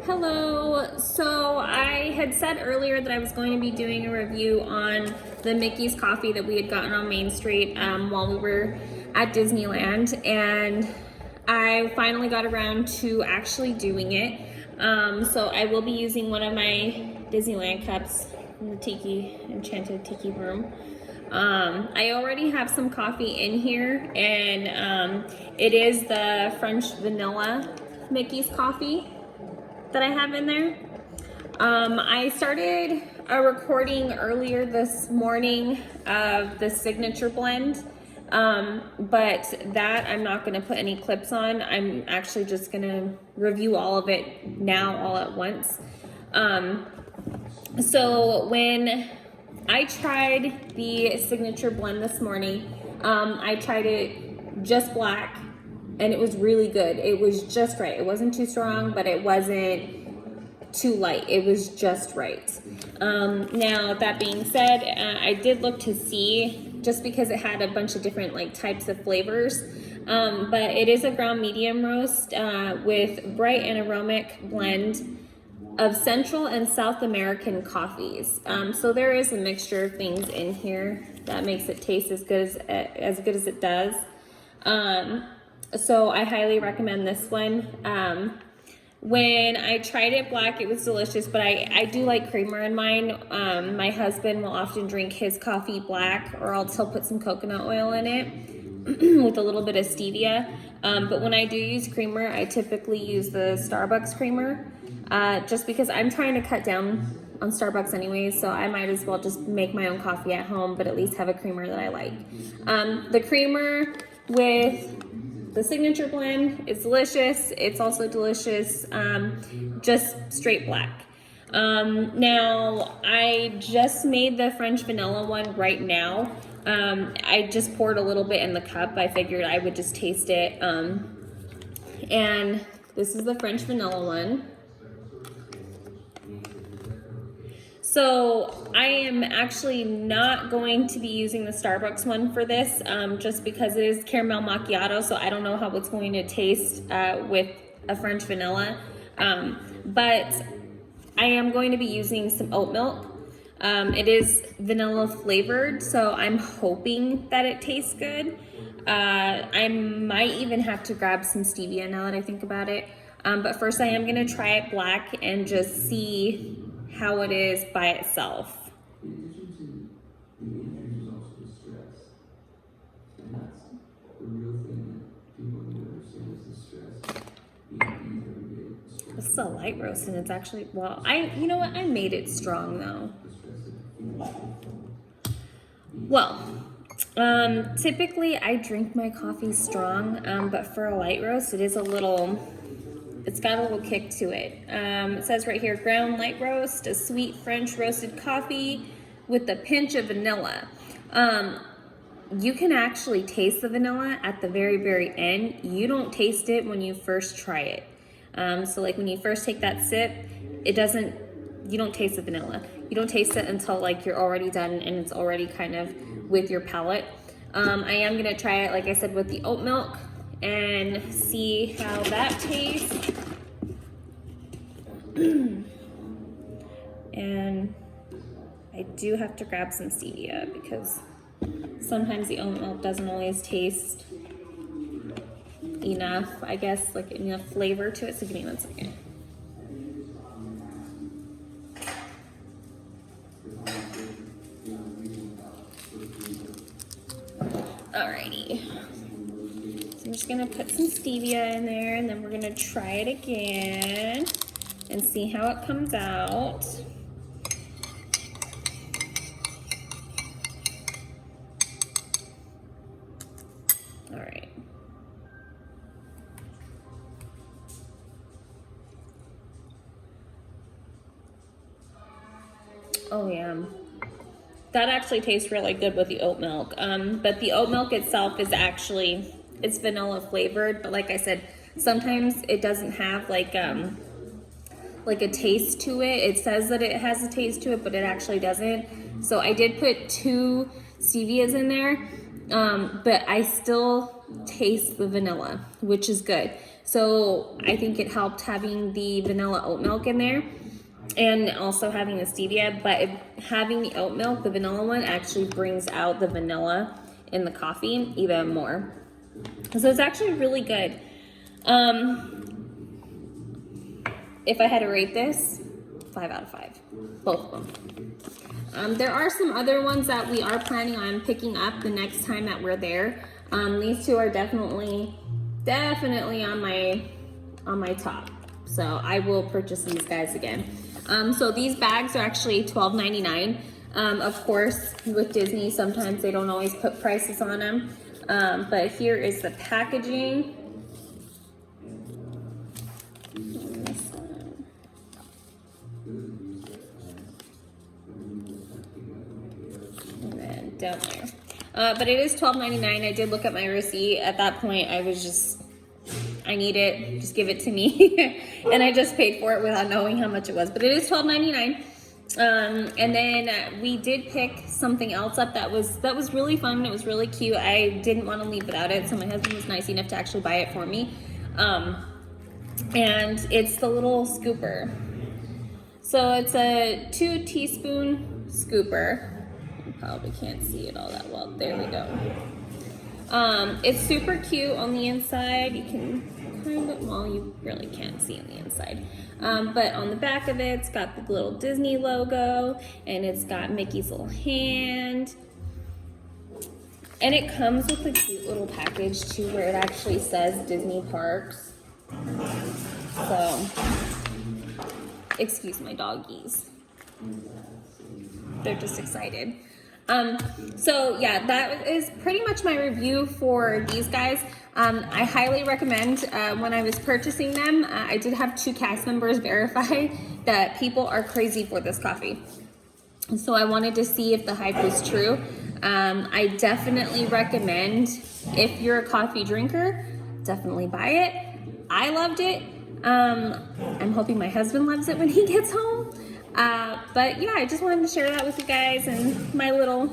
Hello. So I had said earlier that I was going to be doing a review on the Mickey's coffee that we had gotten on Main Street while we were at Disneyland, and I finally got around to actually doing it. So I will be using one of my Disneyland cups from the Enchanted Tiki room. I already have some coffee in here, and it is the French vanilla Mickey's coffee that I have in there. I started a recording earlier this morning of the signature blend, but that I'm not going to put any clips on. I'm actually just going to review all of it now all at once. So when I tried the signature blend this morning, I tried it just black, and it was really good. It was just right. It wasn't too strong, but it wasn't too light. It was just right. Now, that being said, I did look to see, just because it had a bunch of different types of flavors, but it is a ground medium roast with bright and aromatic blend of Central and South American coffees. So there is a mixture of things in here that makes it taste as good as it does. So I highly recommend this one. When I tried it black, it was delicious, but I do like creamer in mine. My husband will often drink his coffee black, or else he'll put some coconut oil in it with a little bit of stevia. But when I do use creamer, I typically use the Starbucks creamer, just because I'm trying to cut down on Starbucks anyways, so I might as well just make my own coffee at home, but at least have a creamer that I like. The creamer with the signature blend is delicious. It's also delicious, just straight black. Now, I just made the French vanilla one right now. I just poured a little bit in the cup. I figured I would just taste it. And this is the French vanilla one. So I am actually not going to be using the Starbucks one for this, just because it is caramel macchiato, so I don't know how it's going to taste with a French vanilla. But I am going to be using some oat milk. It is vanilla flavored, so I'm hoping that it tastes good. I might even have to grab some stevia now that I think about it. But first I am going to try it black and just see how it is by itself. This is a light roast, and it's actually, well, you know what? I made it strong though. Well, typically I drink my coffee strong, but for a light roast, it's got a little kick to it. It says right here, ground light roast, a sweet French roasted coffee with a pinch of vanilla. You can actually taste the vanilla at the very, very end. You don't taste it when you first try it. So like when you first take that sip, you don't taste the vanilla. You don't taste it until you're already done and it's already kind of with your palate. I am gonna try it, like I said, with the oat milk and see how that tastes. And I do have to grab some stevia because sometimes the oat milk doesn't always taste enough, I guess, enough flavor to it. So give me 1 second. Alrighty. I'm just gonna put some stevia in there, and then we're gonna try it again and see how it comes out. All right. Oh yeah. That actually tastes really good with the oat milk. But the oat milk itself is it's vanilla flavored, but like I said, sometimes it doesn't have like a taste to it. It says that it has a taste to it, but it actually doesn't. So I did put 2 stevias in there, but I still taste the vanilla, which is good. So I think it helped having the vanilla oat milk in there and also having the stevia, but having the oat milk, the vanilla one, actually brings out the vanilla in the coffee even more. So it's actually really good. If I had to rate this, 5 out of 5, both of them. There are some other ones that we are planning on picking up the next time that we're there. These two are definitely on my top. So I will purchase these guys again. So these bags are actually $12.99. Of course, with Disney, sometimes they don't always put prices on them. But here is the packaging. And then down there. But it is $12.99. I did look at my receipt. At that point, I was just, I need it, just give it to me. And I just paid for it without knowing how much it was. But it is $12.99. And then we did pick something else up that was really fun. It was really cute. I didn't want to leave without it, so my husband was nice enough to actually buy it for me. And it's the little scooper. So it's a 2 teaspoon scooper. You probably can't see it all that well. There we go. It's super cute on the inside. You can kind of, well, you really can't see on the inside. But on the back of it, it's got the little Disney logo, and it's got Mickey's little hand. And it comes with a cute little package too, where it actually says Disney Parks. So, excuse my doggies. They're just excited. So yeah, that is pretty much my review for these guys. I highly recommend, when I was purchasing them, I did have 2 cast members verify that people are crazy for this coffee. So I wanted to see if the hype was true. I definitely recommend, if you're a coffee drinker, definitely buy it. I loved it. I'm hoping my husband loves it when he gets home. But yeah, I just wanted to share that with you guys, and my little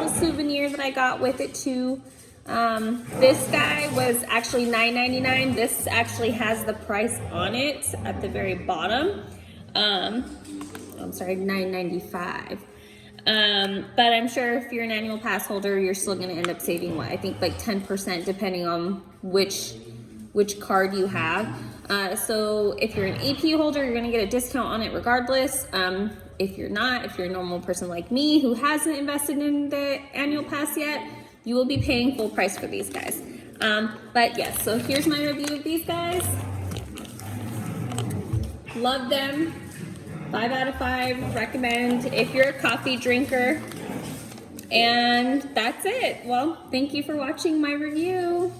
souvenir that I got with it too. This guy was actually $9.99. This actually has the price on it at the very bottom. I'm sorry, $9.95. But I'm sure if you're an annual pass holder, you're still going to end up saving what I think like 10%, depending on which card you have. So if you're an AP holder, you're gonna get a discount on it regardless. If you're not, if you're a normal person like me who hasn't invested in the annual pass yet, you will be paying full price for these guys. But yes, so here's my review of these guys. Love them. 5 out of 5, recommend if you're a coffee drinker. And that's it. Well, thank you for watching my review.